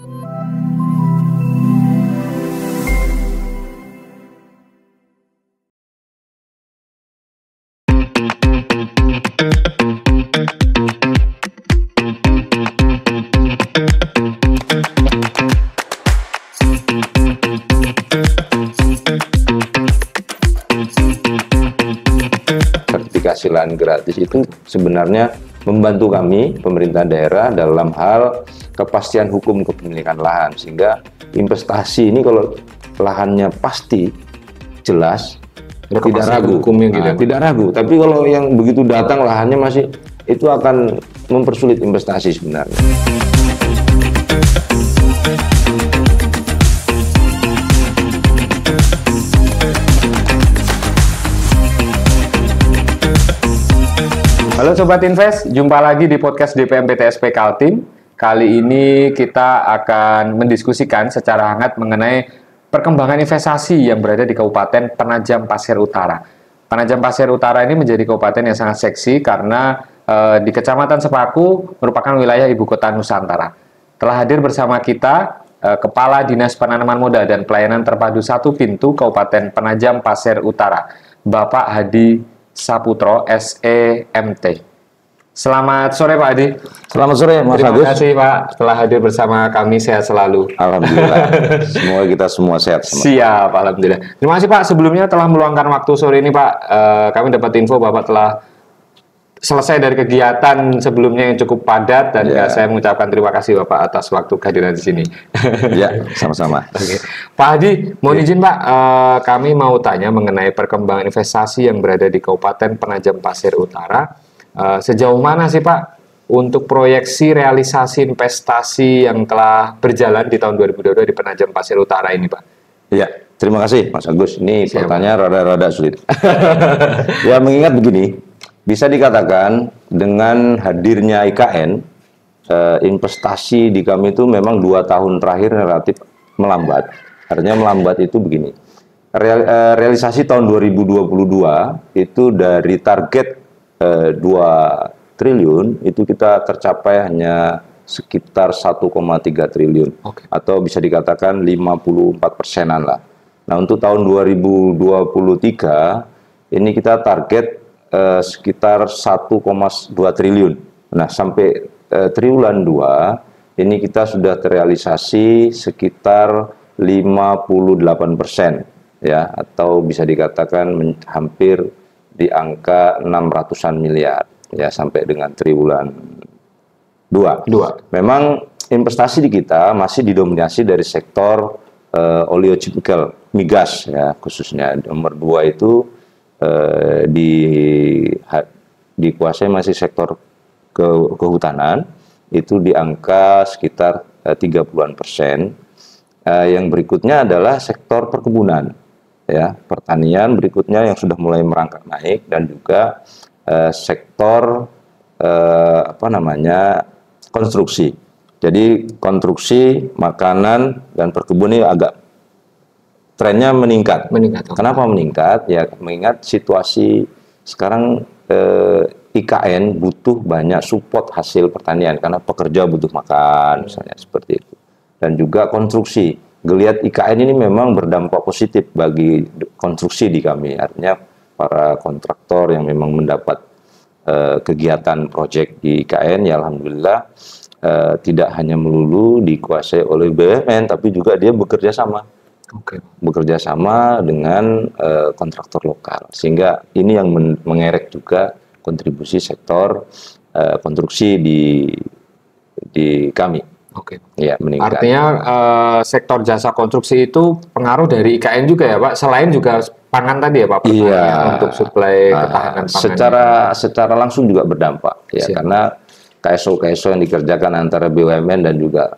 Sertifikasi lahan gratis itu sebenarnya membantu kami, pemerintah daerah, dalam hal kepastian hukum kepemilikan lahan, sehingga investasi ini kalau lahannya pasti, jelas, tidak ragu, tidak ragu. Tapi kalau yang begitu datang lahannya masih, itu akan mempersulit investasi sebenarnya. Halo Sobat Invest, jumpa lagi di podcast DPMPTSP Kaltim. Kali ini kita akan mendiskusikan secara hangat mengenai perkembangan investasi yang berada di Kabupaten Penajam Pasir Utara. Penajam Pasir Utara ini menjadi kabupaten yang sangat seksi karena di Kecamatan Sepaku merupakan wilayah ibu kota Nusantara. Telah hadir bersama kita Kepala Dinas Penanaman Modal dan Pelayanan Terpadu Satu Pintu Kabupaten Penajam Pasir Utara, Bapak Hadi Saputro, SEMT. Selamat sore Pak Hadi. Selamat sore Mas Agus. Terima kasih Pak telah hadir bersama kami, sehat selalu. Alhamdulillah. Semoga kita semua sehat. Siap, Alhamdulillah. Terima kasih Pak sebelumnya telah meluangkan waktu sore ini Pak. Kami dapat info Bapak telah selesai dari kegiatan sebelumnya yang cukup padat dan saya mengucapkan terima kasih Bapak atas waktu kehadiran di sini. Ya, sama-sama. Oke. Pak Hadi, mohon izin Pak, kami mau tanya mengenai perkembangan investasi yang berada di Kabupaten Penajam Pasir Utara. Sejauh mana sih Pak untuk proyeksi realisasi investasi yang telah berjalan di tahun 2022 di Penajam Pasir Utara ini Pak? Ya, terima kasih Mas Agus. Ini pertanyaan rada-rada sulit. Ya, mengingat begini. Bisa dikatakan dengan hadirnya IKN, investasi di kami itu memang 2 tahun terakhir relatif melambat. Artinya melambat itu begini, realisasi tahun 2022 itu dari target 2 triliun, itu kita tercapai hanya sekitar 1,3 triliun. Atau bisa dikatakan 54%-an lah. Nah untuk tahun 2023, ini kita target sekitar 1,2 triliun. Nah, sampai triwulan 2 ini kita sudah terrealisasi sekitar 58%, ya, atau bisa dikatakan hampir di angka 600-an miliar, ya, sampai dengan triwulan 2. Memang investasi di kita masih didominasi dari sektor oleochemical, migas, ya, khususnya. Nomor 2 itu dikuasai masih sektor kehutanan, itu di angka sekitar 30-an%. Yang berikutnya adalah sektor perkebunan, ya, pertanian berikutnya yang sudah mulai merangkak naik, dan juga sektor konstruksi. Jadi konstruksi, makanan, dan perkebunan ini agak trennya meningkat. Kenapa meningkat? Ya, mengingat situasi sekarang IKN butuh banyak support hasil pertanian karena pekerja butuh makan, misalnya seperti itu. Dan juga konstruksi. Geliat IKN ini memang berdampak positif bagi konstruksi di kami. Artinya para kontraktor yang memang mendapat kegiatan proyek di IKN, ya alhamdulillah tidak hanya melulu dikuasai oleh BUMN, tapi juga dia bekerja sama. Bekerja sama dengan kontraktor lokal, sehingga ini yang mengerek juga kontribusi sektor konstruksi di kami. Ya, meningkat. Artinya sektor jasa konstruksi itu pengaruh dari IKN juga ya Pak, selain juga pangan tadi ya Pak, untuk suplai ketahanan pangan. Secara langsung juga berdampak, ya, karena KSO yang dikerjakan antara BUMN dan juga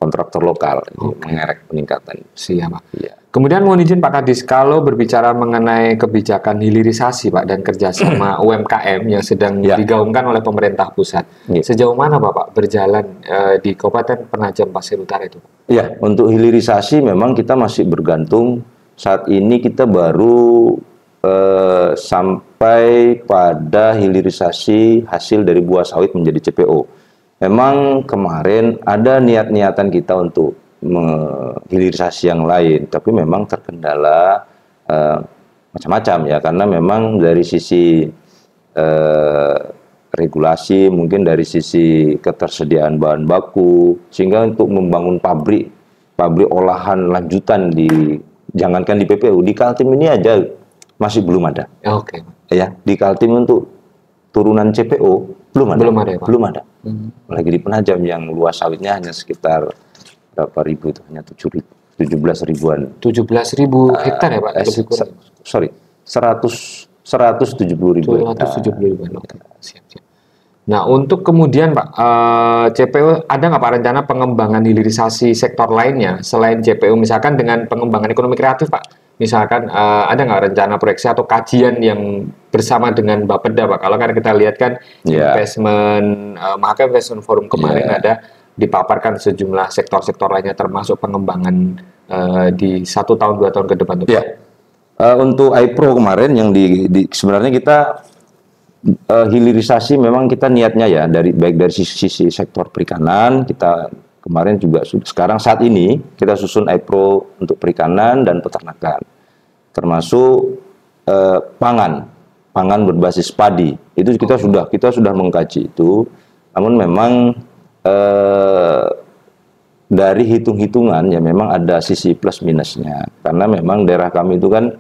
kontraktor lokal mengerek peningkatan. Siap Pak. Ya. Kemudian mohon izin Pak Kadis, kalau berbicara mengenai kebijakan hilirisasi Pak dan kerjasama UMKM yang sedang digaungkan oleh pemerintah pusat, sejauh mana Bapak berjalan di Kabupaten Penajam Pasir Utara itu? Ya, untuk hilirisasi memang kita masih bergantung. Saat ini kita baru sampai pada hilirisasi hasil dari buah sawit menjadi CPO. memang kemarin ada niat-niatan kita untuk menghilirisasi yang lain, tapi memang terkendala macam-macam ya, karena memang dari sisi regulasi, mungkin dari sisi ketersediaan bahan baku, sehingga untuk membangun pabrik olahan lanjutan jangankan di PPU, di Kaltim ini aja masih belum ada. Oke. Ya, di Kaltim untuk turunan CPO belum ada. Belum ada. Lagi di Penajam yang luas sawitnya hanya sekitar berapa ribu itu, hanya 17 ribuan. 17.000 hektar ya Pak? Lebih kurang. Sorry, 170 ribu. 170 ribuan. Oke. Siap. Nah, untuk kemudian Pak, CPO ada nggak Pak rencana pengembangan hilirisasi sektor lainnya selain CPO, misalkan dengan pengembangan ekonomi kreatif Pak? Misalkan ada nggak rencana proyeksi atau kajian yang bersama dengan Bapeda Pak? Kalau kan kita lihat kan Mahaka Investment Forum kemarin ada dipaparkan sejumlah sektor-sektor lainnya termasuk pengembangan di 1 tahun 2 tahun ke depan tuh Pak. Untuk iPro kemarin yang sebenarnya kita hilirisasi memang kita niatnya ya baik dari sisi sektor perikanan, kita kemarin juga sekarang saat ini kita susun iPro untuk perikanan dan peternakan, termasuk pangan berbasis padi. Itu kita sudah mengkaji itu. Namun memang dari hitung-hitungan ya memang ada sisi plus minusnya, karena memang daerah kami itu kan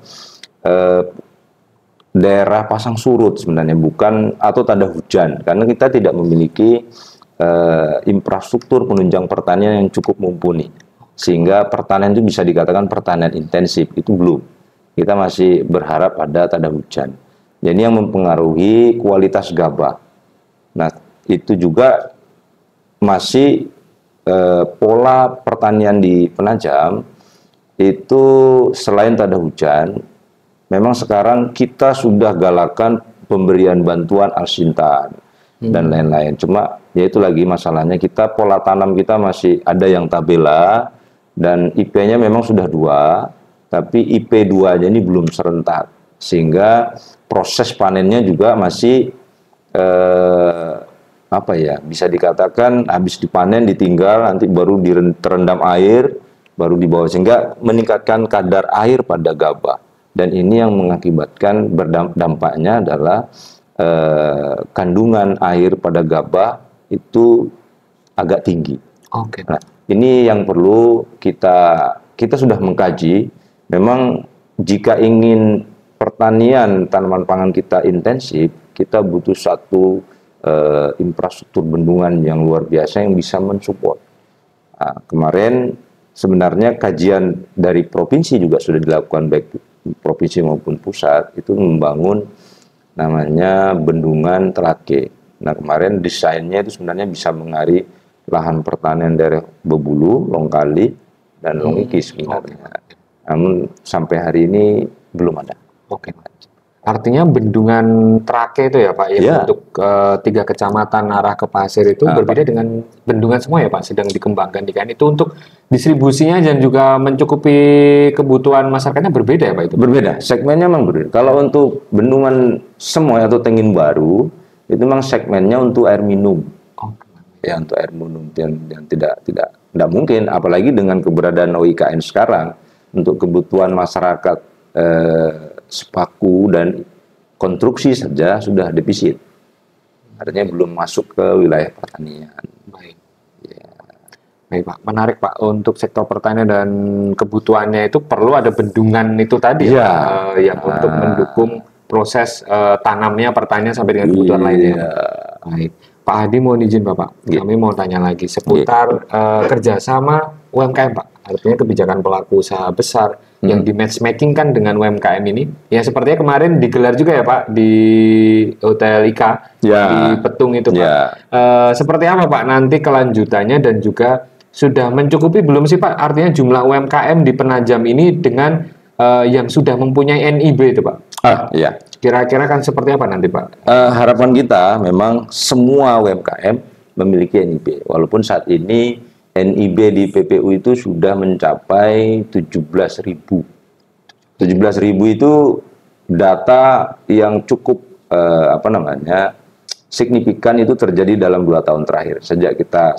daerah pasang surut sebenarnya, bukan atau tanda hujan, karena kita tidak memiliki infrastruktur penunjang pertanian yang cukup mumpuni, sehingga pertanian itu bisa dikatakan pertanian intensif, itu belum. Kita masih berharap ada tanda hujan. Jadi yang mempengaruhi kualitas gabah. Nah, itu juga masih pola pertanian di Penajam itu selain tanda hujan, memang sekarang kita sudah galakan pemberian bantuan alsintan dan lain-lain. Cuma ya itu lagi masalahnya, kita pola tanam kita masih ada yang tabela dan IP-nya memang sudah 2, tapi IP 2-nya ini belum serentak, sehingga proses panennya juga masih bisa dikatakan habis dipanen ditinggal, nanti baru terendam air, baru dibawa, sehingga meningkatkan kadar air pada gabah. Dan ini yang mengakibatkan dampaknya adalah kandungan air pada gabah itu agak tinggi. Oke. Nah, ini yang perlu kita sudah mengkaji. Memang jika ingin pertanian tanaman pangan kita intensif, kita butuh satu infrastruktur bendungan yang luar biasa yang bisa mensupport. Nah, kemarin sebenarnya kajian dari provinsi juga sudah dilakukan, baik provinsi maupun pusat, itu membangun namanya bendungan Trake. Nah, kemarin desainnya itu sebenarnya bisa mengari lahan pertanian daerah Bebulu, Longkali, dan Longiki sebenarnya. Namun sampai hari ini belum ada. Oke. Artinya bendungan Trake itu ya Pak, yang untuk 3 kecamatan arah ke Pasir itu berbeda dengan bendungan semua ya Pak, sedang dikembangkan di KN. Itu untuk distribusinya dan juga mencukupi kebutuhan masyarakatnya berbeda ya Pak itu? Berbeda, segmennya memang berbeda. Kalau untuk bendungan Semoy atau Tengin Baru, itu memang segmennya untuk air minum. Ya, untuk air minum yang tidak mungkin, apalagi dengan keberadaan OIKN sekarang, untuk kebutuhan masyarakat sepaku dan konstruksi saja sudah defisit. Artinya belum masuk ke wilayah pertanian. Baik. Ya. Baik Pak, menarik Pak. Untuk sektor pertanian dan kebutuhannya itu perlu ada bendungan itu tadi yang untuk mendukung proses tanamnya pertanian sampai dengan kebutuhan lainnya. Baik. Pak Hadi, mohon izin Bapak, kami mau tanya lagi seputar kerjasama UMKM Pak. Artinya kebijakan pelaku usaha besar yang di matchmaking kan dengan UMKM ini, ya sepertinya kemarin digelar juga ya Pak di Hotel Ika di Petung itu Pak. Seperti apa Pak nanti kelanjutannya, dan juga sudah mencukupi belum sih Pak? Artinya jumlah UMKM di Penajam ini dengan yang sudah mempunyai NIB itu Pak. Kira-kira kan seperti apa nanti Pak? Harapan kita memang semua UMKM memiliki NIB, walaupun saat ini NIB di PPU itu sudah mencapai 17.000. 17.000 itu data yang cukup signifikan itu terjadi dalam 2 tahun terakhir. Sejak kita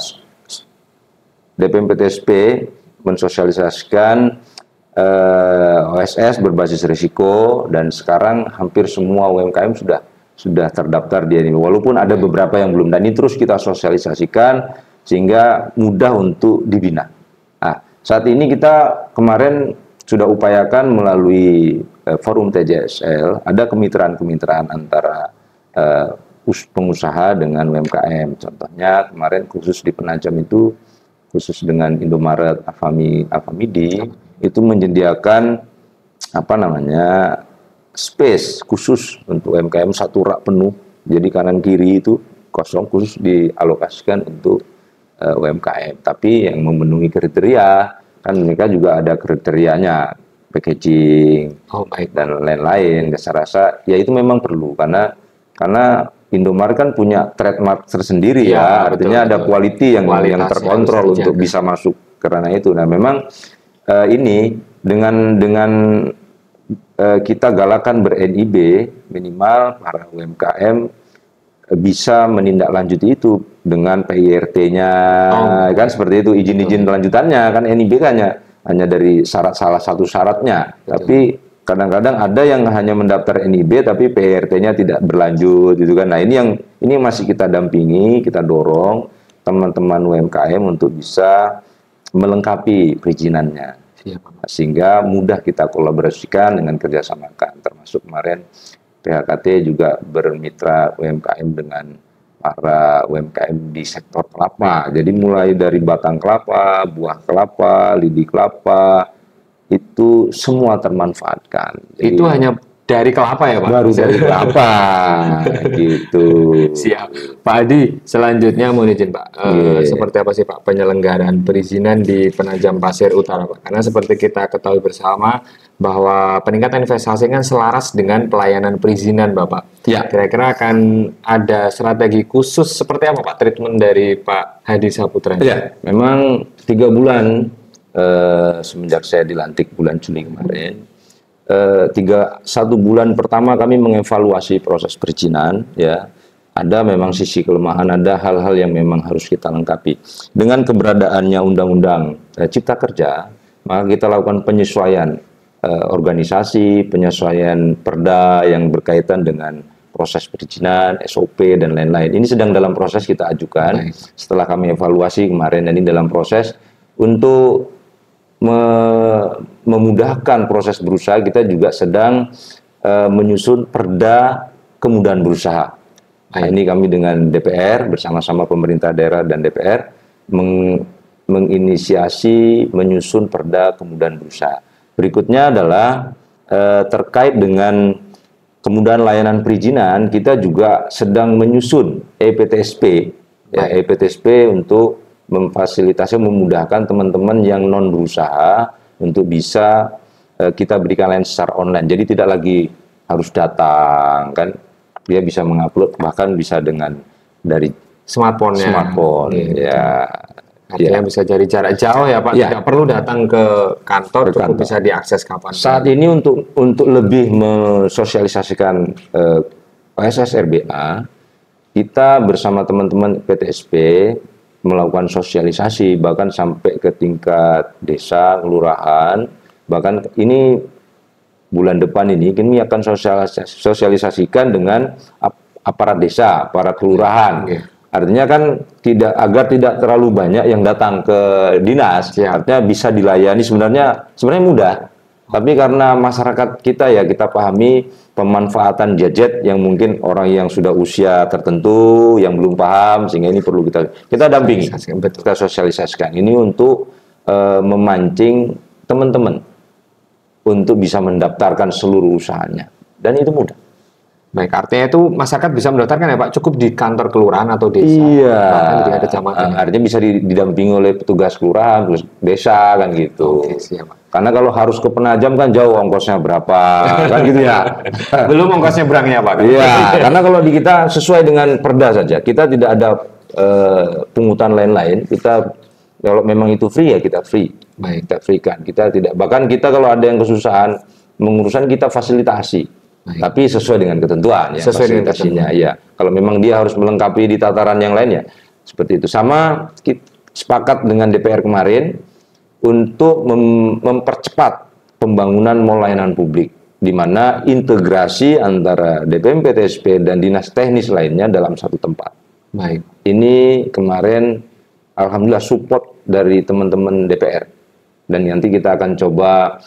DPMPTSP mensosialisasikan OSS berbasis risiko, dan sekarang hampir semua UMKM sudah terdaftar di NIB. Walaupun ada beberapa yang belum, dan ini terus kita sosialisasikan sehingga mudah untuk dibina. Nah, saat ini kita kemarin sudah upayakan melalui forum TJSL, ada kemitraan-kemitraan antara pengusaha dengan UMKM. Contohnya kemarin khusus di Penajam itu, khusus dengan Indomaret, Afamidi, itu menyediakan space khusus untuk UMKM, 1 rak penuh. Jadi kanan kiri itu kosong, khusus dialokasikan untuk UMKM. Tapi yang memenuhi kriteria, kan mereka juga ada kriterianya, packaging, dan lain-lain. Saya rasa ya itu memang perlu, karena Indomaret kan punya trademark tersendiri ya, artinya betul, ada quality yang terkontrol untuk bisa masuk ke ranah itu. Nah, memang ini dengan kita galakan ber-NIB, minimal para UMKM bisa menindaklanjuti itu dengan PIRT-nya, kan seperti itu, izin-izin lanjutannya, kan NIB kan hanya dari salah satu syaratnya. Betul. Tapi kadang-kadang ada yang hanya mendaftar NIB tapi PIRT-nya tidak berlanjut gitu kan. Nah, ini masih kita dampingi, kita dorong teman-teman UMKM untuk bisa melengkapi perizinannya. Sehingga mudah kita kolaborasikan dengan kerjasamakan, termasuk kemarin PHKT juga bermitra UMKM dengan para UMKM di sektor kelapa. Jadi mulai dari batang kelapa, buah kelapa, lidi kelapa, itu semua termanfaatkan. Jadi, itu hanya dari kelapa ya Pak? Baru dari kelapa, gitu. Siap. Pak Adi, selanjutnya mohon izin Pak, seperti apa sih Pak penyelenggaraan perizinan di Penajam Pasir Utara Pak? Karena seperti kita ketahui bersama bahwa peningkatan investasi kan selaras dengan pelayanan perizinan Bapak. Ya. Kira-kira akan ada strategi khusus seperti apa Pak treatment dari Pak Hadi Saputra? Ya, memang 3 bulan semenjak saya dilantik bulan Juli kemarin, 1 bulan pertama kami mengevaluasi proses perizinan, ya. Ada memang sisi kelemahan, ada hal-hal yang memang harus kita lengkapi. Dengan keberadaannya Undang-Undang Cipta Kerja, maka kita lakukan penyesuaian organisasi, penyesuaian perda yang berkaitan dengan proses perizinan, SOP, dan lain-lain. Ini sedang dalam proses kita ajukan. Setelah kami evaluasi kemarin, dan ini dalam proses untuk memudahkan proses berusaha, kita juga sedang menyusun perda kemudahan berusaha. Nah, ini kami dengan DPR bersama-sama pemerintah daerah dan DPR menginisiasi menyusun perda kemudahan berusaha. Berikutnya adalah terkait dengan kemudahan layanan perizinan, kita juga sedang menyusun EPTSP, ya, EPTSP untuk memfasilitasi, memudahkan teman-teman yang non berusaha untuk bisa kita berikan layanan secara online. Jadi tidak lagi harus datang, kan? Dia bisa mengupload, bahkan bisa dengan dari smartphone-nya. Ya. Artinya bisa dari jarak jauh ya Pak, tidak perlu datang ke kantor, cukup bisa diakses kapan. Saat ini untuk lebih mensosialisasikan OSS RBA, kita bersama teman-teman PTSP melakukan sosialisasi, bahkan sampai ke tingkat desa, kelurahan, bahkan ini bulan depan ini kami akan sosialisasikan dengan aparat desa, aparat kelurahan. Artinya kan agar tidak terlalu banyak yang datang ke dinas, artinya bisa dilayani sebenarnya mudah. Tapi karena masyarakat kita ya, kita pahami pemanfaatan gadget yang mungkin orang yang sudah usia tertentu yang belum paham, sehingga ini perlu kita dampingi, kita sosialisasikan. Ini untuk memancing teman-teman untuk bisa mendaftarkan seluruh usahanya, dan itu mudah. Baik, artinya itu masyarakat bisa mendaftarkan ya Pak, cukup di kantor kelurahan atau desa? Iya, di kecamatan. Artinya bisa didampingi oleh petugas kelurahan, terus desa, kan gitu. Oke, siap, Pak. Karena kalau harus ke Penajam kan jauh, ongkosnya berapa, kan gitu ya. Belum ongkosnya berangnya Pak. Iya, karena kalau di kita sesuai dengan perda saja, kita tidak ada pungutan lain-lain. Kita kalau memang itu free ya kita free. Baik, kita free kan. Kita tidak, bahkan kita kalau ada yang kesusahan mengurusan, kita fasilitasi. Tapi sesuai dengan ketentuan ya, sesuai fasilitasinya. Ya, kalau memang dia harus melengkapi di tataran yang lain ya seperti itu. Sama kita sepakat dengan DPR kemarin untuk mempercepat pembangunan mall layanan publik, di mana integrasi antara DPMP TSP dan dinas teknis lainnya dalam satu tempat. Baik. Ini kemarin alhamdulillah support dari teman-teman DPR, dan nanti kita akan coba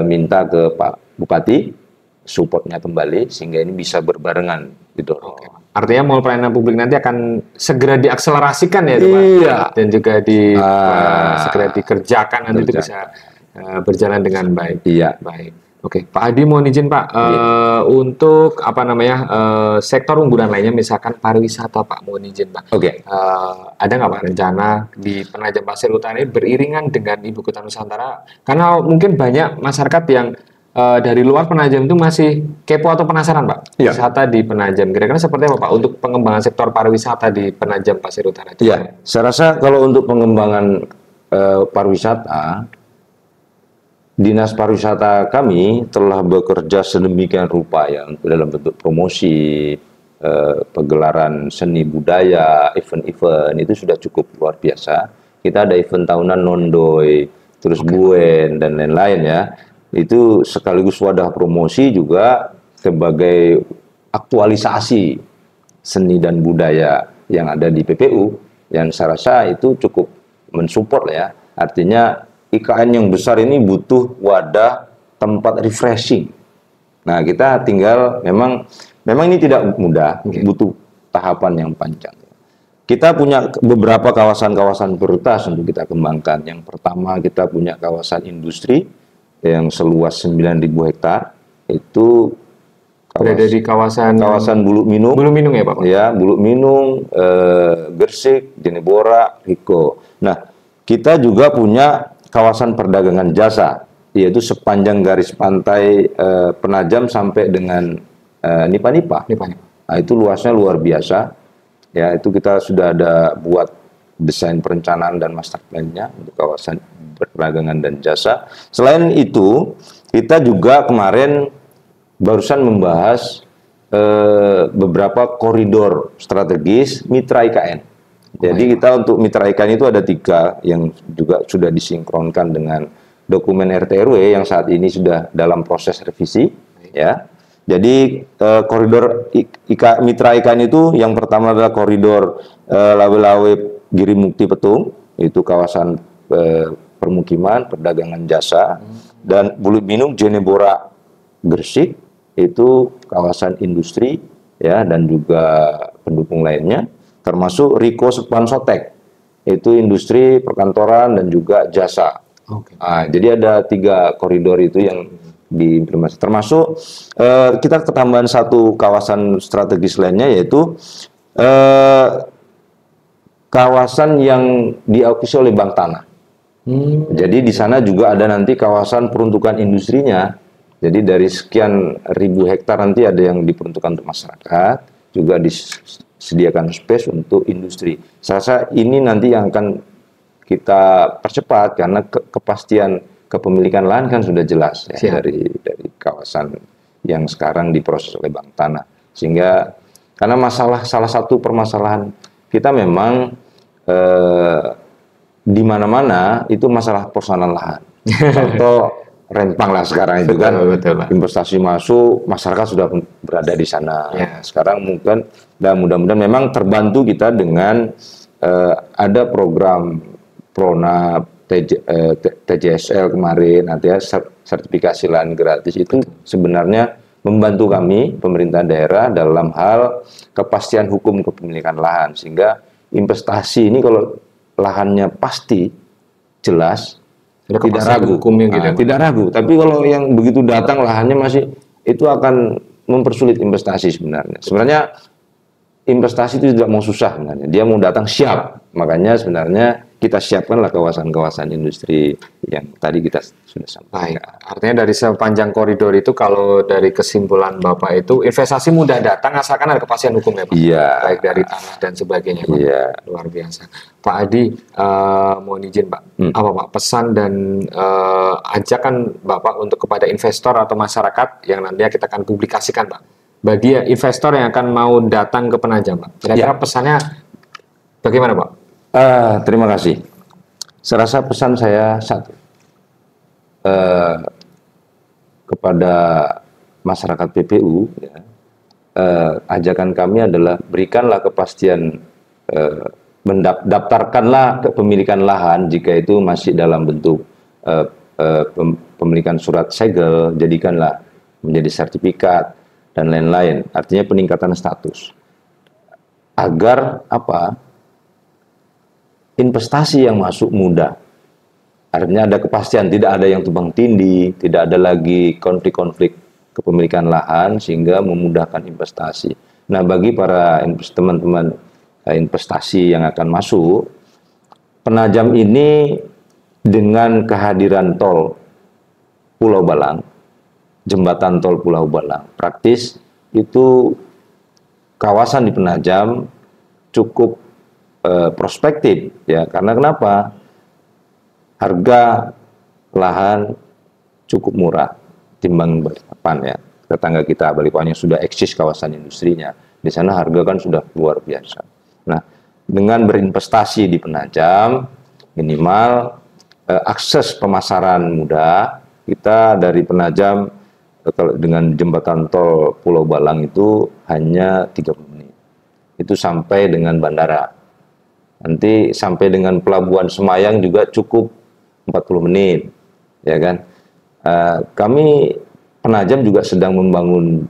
minta ke Pak Bupati supportnya kembali sehingga ini bisa berbarengan didorong. Artinya mall pelayanan publik nanti akan segera diakselerasikan ya, Pak? Iya. Dan juga segera dikerjakan nanti itu bisa berjalan dengan baik. Iya. Baik. Oke, Pak Adi mohon izin Pak, untuk sektor unggulan lainnya misalkan pariwisata Pak, mohon izin Pak. Oke. Ada nggak Pak rencana di Penajam Pasir Utara ini beriringan dengan Ibu Kota Nusantara? Karena mungkin banyak masyarakat yang dari luar Penajam itu masih kepo atau penasaran Pak, wisata di Penajam. Kira-kira seperti apa Pak untuk pengembangan sektor pariwisata di Penajam Pasir Utara itu? Iya, saya rasa kalau untuk pengembangan pariwisata, Dinas Pariwisata kami telah bekerja sedemikian rupa ya dalam bentuk promosi, pegelaran seni budaya, event-event itu sudah cukup luar biasa. Kita ada event tahunan Nondoy, terus Buen dan lain-lain ya. Itu sekaligus wadah promosi juga sebagai aktualisasi seni dan budaya yang ada di PPU, yang saya rasa itu cukup mensupport ya. Artinya IKN yang besar ini butuh wadah tempat refreshing. Nah, kita tinggal memang ini tidak mudah, butuh tahapan yang panjang. Kita punya beberapa kawasan-kawasan prioritas untuk kita kembangkan. Yang pertama, kita punya kawasan industri yang seluas 9.000 hektar, itu berada di kawasan Buluk Minung. Buluk Minung ya Pak? Ya, Buluk Minung, Gersik, Jenebora, Riko. Nah, kita juga punya kawasan perdagangan jasa, yaitu sepanjang garis pantai Penajam sampai dengan Nipa-Nipa. Nah, itu luasnya luar biasa. Ya, itu kita sudah ada buat desain perencanaan dan master plan-nya untuk kawasan perdagangan dan jasa. Selain itu, kita juga kemarin barusan membahas beberapa koridor strategis mitra IKN. Jadi kita untuk mitra IKN itu ada 3 yang juga sudah disinkronkan dengan dokumen RT/RW yang saat ini sudah dalam proses revisi. Ya. Jadi koridor mitra IKN itu yang pertama adalah koridor Lawe-Lawe Giri Mukti Petung, itu kawasan permukiman, perdagangan jasa, dan Buluk Minung, Jenebora, Gersik, itu kawasan industri, ya, dan juga pendukung lainnya, termasuk Riko Sepan Sotek, itu industri, perkantoran, dan juga jasa. Nah, jadi ada 3 koridor itu yang diimplementasikan. Termasuk kita ketambahan 1 kawasan strategis lainnya, yaitu kawasan yang diakuisisi oleh Bank Tanah. Jadi di sana juga ada nanti kawasan peruntukan industrinya. Jadi dari sekian ribu hektar nanti ada yang diperuntukkan untuk masyarakat, juga disediakan space untuk industri. Saya rasa ini nanti yang akan kita percepat karena kepastian kepemilikan lahan kan sudah jelas ya, dari kawasan yang sekarang diproses oleh Bank Tanah. Sehingga karena salah satu permasalahan kita memang di mana-mana itu masalah persoalan lahan. Contoh Rempang lah sekarang itu kan, investasi masuk, masyarakat sudah berada di sana. Sekarang mungkin, dan mudah-mudahan memang terbantu kita dengan ada program Prona TJSL kemarin, nanti ya sertifikasi lahan gratis itu sebenarnya membantu kami pemerintah daerah dalam hal kepastian hukum kepemilikan lahan, sehingga investasi ini kalau lahannya pasti jelas, tidak ragu, tidak ragu. Tapi kalau yang begitu datang lahannya masih, itu akan mempersulit investasi sebenarnya. Sebenarnya investasi itu tidak mau susah sebenarnya, dia mau datang siap. Makanya sebenarnya kita siapkanlah kawasan-kawasan industri yang tadi kita sudah sampaikan. Baik, artinya dari sepanjang koridor itu, kalau dari kesimpulan Bapak itu, investasi mudah datang asalkan ada kepastian hukum ya Pak? Iya. Baik dari tanah dan sebagainya Pak? Iya. Luar biasa. Pak Adi, mohon izin Pak, apa Pak pesan dan ajakan Bapak untuk kepada investor atau masyarakat yang nantinya kita akan publikasikan Pak, bagi investor yang akan mau datang ke Penajam Pak, kira-kira pesannya bagaimana Pak? Terima kasih. Saya rasa pesan saya satu, kepada masyarakat PPU, ya, ajakan kami adalah berikanlah kepastian, mendaftarkanlah kepemilikan lahan jika itu masih dalam bentuk pemilikan surat segel, jadikanlah menjadi sertifikat dan lain-lain. Artinya peningkatan status agar apa? Investasi yang masuk mudah. Artinya ada kepastian, tidak ada yang tumbang tindih, tidak ada lagi konflik-konflik kepemilikan lahan sehingga memudahkan investasi. Nah, bagi para teman-teman investasi yang akan masuk, Penajam ini dengan kehadiran tol Pulau Balang, jembatan tol Pulau Balang, praktis itu kawasan di Penajam cukup prospektif ya, karena kenapa? Harga lahan cukup murah timbang Balikpapan ya. Tetangga kita Balikpapan yang sudah eksis kawasan industrinya, di sana harga kan sudah luar biasa. Nah, dengan berinvestasi di Penajam, minimal akses pemasaran mudah. Kita dari Penajam dengan jembatan tol Pulau Balang itu hanya 30 menit. Itu sampai dengan bandara. Nanti sampai dengan Pelabuhan Semayang juga cukup 40 menit, ya kan? Kami Penajam juga sedang membangun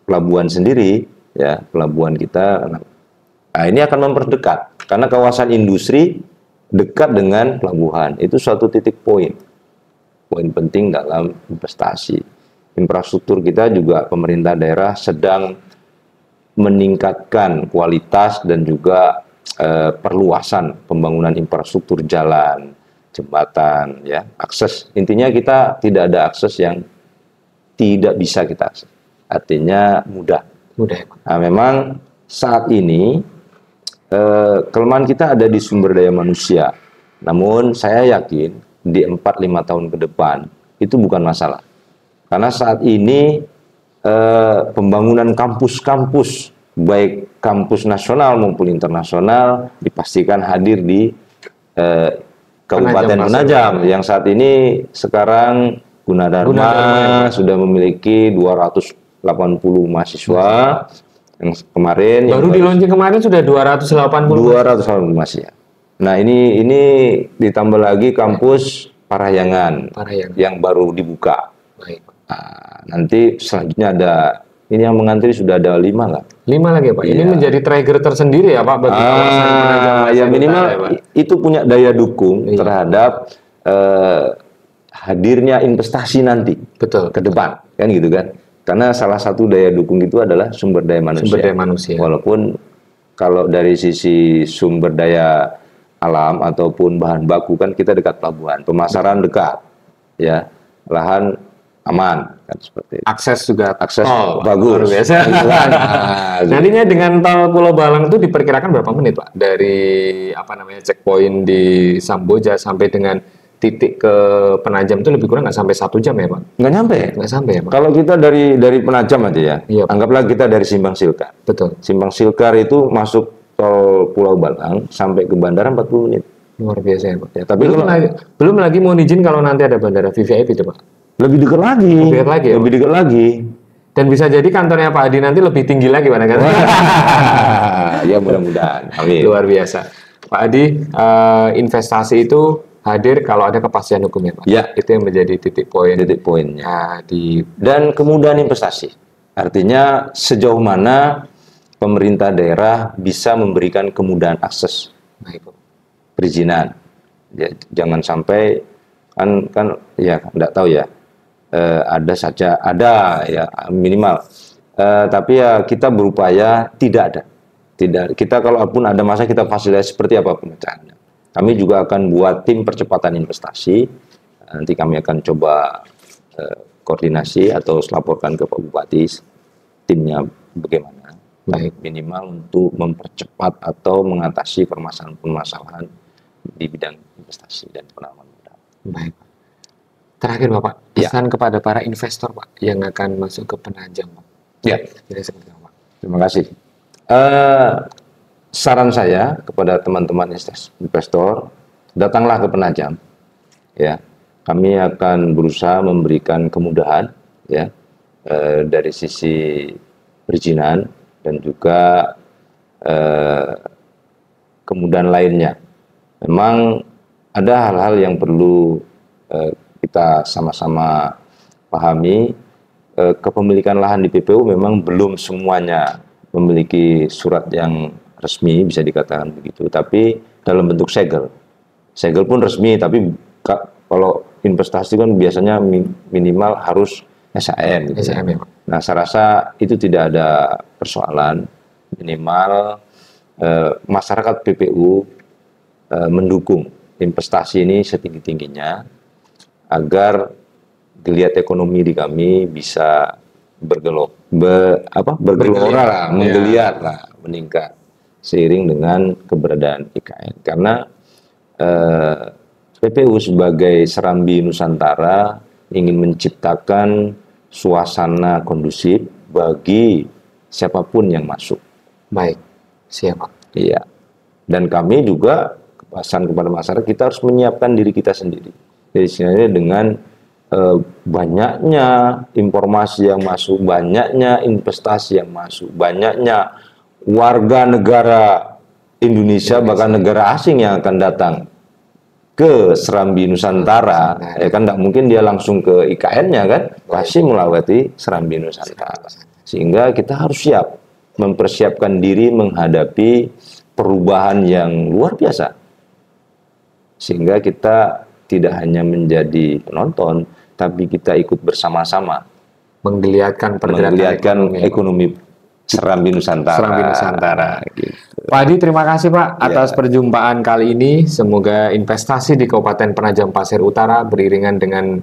pelabuhan sendiri, ya, pelabuhan kita. Nah, ini akan memperdekat, karena kawasan industri dekat dengan pelabuhan. Itu suatu titik poin penting dalam investasi. Infrastruktur kita juga pemerintah daerah sedang meningkatkan kualitas dan juga perluasan pembangunan infrastruktur jalan, jembatan, ya, akses. Intinya kita tidak ada akses yang tidak bisa kita akses. Artinya mudah. Nah, memang saat ini kelemahan kita ada di sumber daya manusia. Namun saya yakin di 4-5 tahun ke depan itu bukan masalah. Karena saat ini pembangunan kampus-kampus baik kampus nasional maupun internasional dipastikan hadir di Kabupaten Penajam yang saat ini sekarang Gunadarma sudah memiliki 280 mahasiswa. Yang kemarin baru di launching kemarin sudah 280 mahasiswa. Nah, ini ditambah lagi kampus Parahyangan yang baru dibuka. Baik. Nah, nanti selanjutnya ada, ini yang mengantri sudah ada 5 nggak? 5 lagi Pak. Ini menjadi trigger tersendiri ya Pak bagi kawasan Penajam. Ya minimal itu punya daya dukung terhadap hadirnya investasi nanti ke depan, kan gitu kan? Karena salah satu daya dukung itu adalah sumber daya manusia. Walaupun kalau dari sisi sumber daya alam ataupun bahan baku kan kita dekat pelabuhan, pemasaran dekat, ya, lahan aman, kan seperti itu. Akses bagus. Biasa. Nantinya dengan tol Pulau Balang itu diperkirakan berapa menit Pak? Dari checkpoint di Samboja sampai dengan titik ke Penajam itu lebih kurang nggak sampai 1 jam ya Pak? Nggak sampai ya Pak? Kalau kita dari Penajam aja ya, iya, anggaplah kita dari Simpang Silkar. Betul. Simpang Silkar itu masuk tol Pulau Balang sampai ke bandara 40 menit. Luar biasa ya Pak. Ya, tapi belum lagi mohon izin kalau nanti ada bandara VVIP itu Pak. Lebih dekat lagi. Dan bisa jadi kantornya Pak Adi nanti lebih tinggi lagi Pak. Ya mudah-mudahan. Amin. Luar biasa. Pak Adi, investasi itu hadir kalau ada kepastian hukumnya Pak. Ya. Itu yang menjadi titik poinnya. Nah, dan kemudahan investasi. Artinya sejauh mana pemerintah daerah bisa memberikan kemudahan akses perizinan. Ya, jangan sampai kan ya enggak tahu ya. Ada ya minimal. Tapi ya kita berupaya tidak ada. Kita kalaupun ada masa kita fasilitasi seperti apa pemecahannya. Kami juga akan buat tim percepatan investasi. Nanti kami akan coba koordinasi atau laporkan ke Pak Bupati timnya bagaimana. Baik, minimal untuk mempercepat atau mengatasi permasalahan-permasalahan di bidang investasi dan penanaman modal. Baik. Terakhir Bapak, pesan kepada para investor Pak yang akan masuk ke Penajam Pak. Ya. Pak. Terima kasih. Saran saya kepada teman-teman investor, datanglah ke Penajam. Ya, kami akan berusaha memberikan kemudahan, ya, dari sisi perizinan dan juga kemudahan lainnya. Memang ada hal-hal yang perlu kita sama-sama pahami. Kepemilikan lahan di PPU memang belum semuanya memiliki surat yang resmi, bisa dikatakan begitu, tapi dalam bentuk segel. Segel pun resmi, tapi kalau investasi kan biasanya minimal harus SHM. Gitu. SHM, ya. Nah, saya rasa itu tidak ada persoalan. Minimal masyarakat PPU mendukung investasi ini setinggi-tingginya agar geliat ekonomi di kami bisa bergelora lah, menggeliat lah, meningkat seiring dengan keberadaan IKN. Karena PPU sebagai Serambi Nusantara ingin menciptakan suasana kondusif bagi siapapun yang masuk. Baik, siap. Iya. Dan kami juga pesan kepada masyarakat, kita harus menyiapkan diri kita sendiri. Jadi sebenarnya dengan banyaknya informasi yang masuk, banyaknya investasi yang masuk, banyaknya warga negara Indonesia, bahkan negara asing yang akan datang ke Serambi Nusantara, ya kan tidak mungkin dia langsung ke IKN-nya kan, pasti melewati Serambi Nusantara. Sehingga kita harus siap mempersiapkan diri menghadapi perubahan yang luar biasa. Sehingga kita tidak hanya menjadi penonton, tapi kita ikut bersama-sama menggeliatkan ekonomi Serambi Nusantara. Gitu. Pak Hadi, terima kasih Pak atas perjumpaan kali ini. Semoga investasi di Kabupaten Penajam Pasir Utara beriringan dengan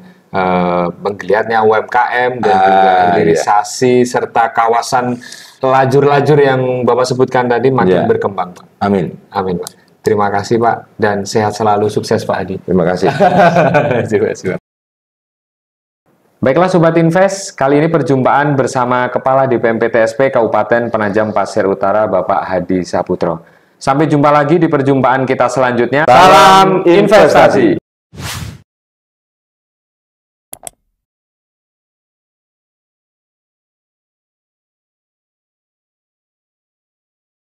menggeliatnya UMKM dan juga hilirisasi serta kawasan lajur-lajur yang Bapak sebutkan tadi makin berkembang Pak. Amin. Amin Pak. Terima kasih Pak dan sehat selalu, sukses Pak Hadi. Terima kasih. Baiklah Sobat Invest, kali ini perjumpaan bersama Kepala DPMP TSP Kabupaten Penajam Pasir Utara Bapak Hadi Saputro. Sampai jumpa lagi di perjumpaan kita selanjutnya. Salam investasi.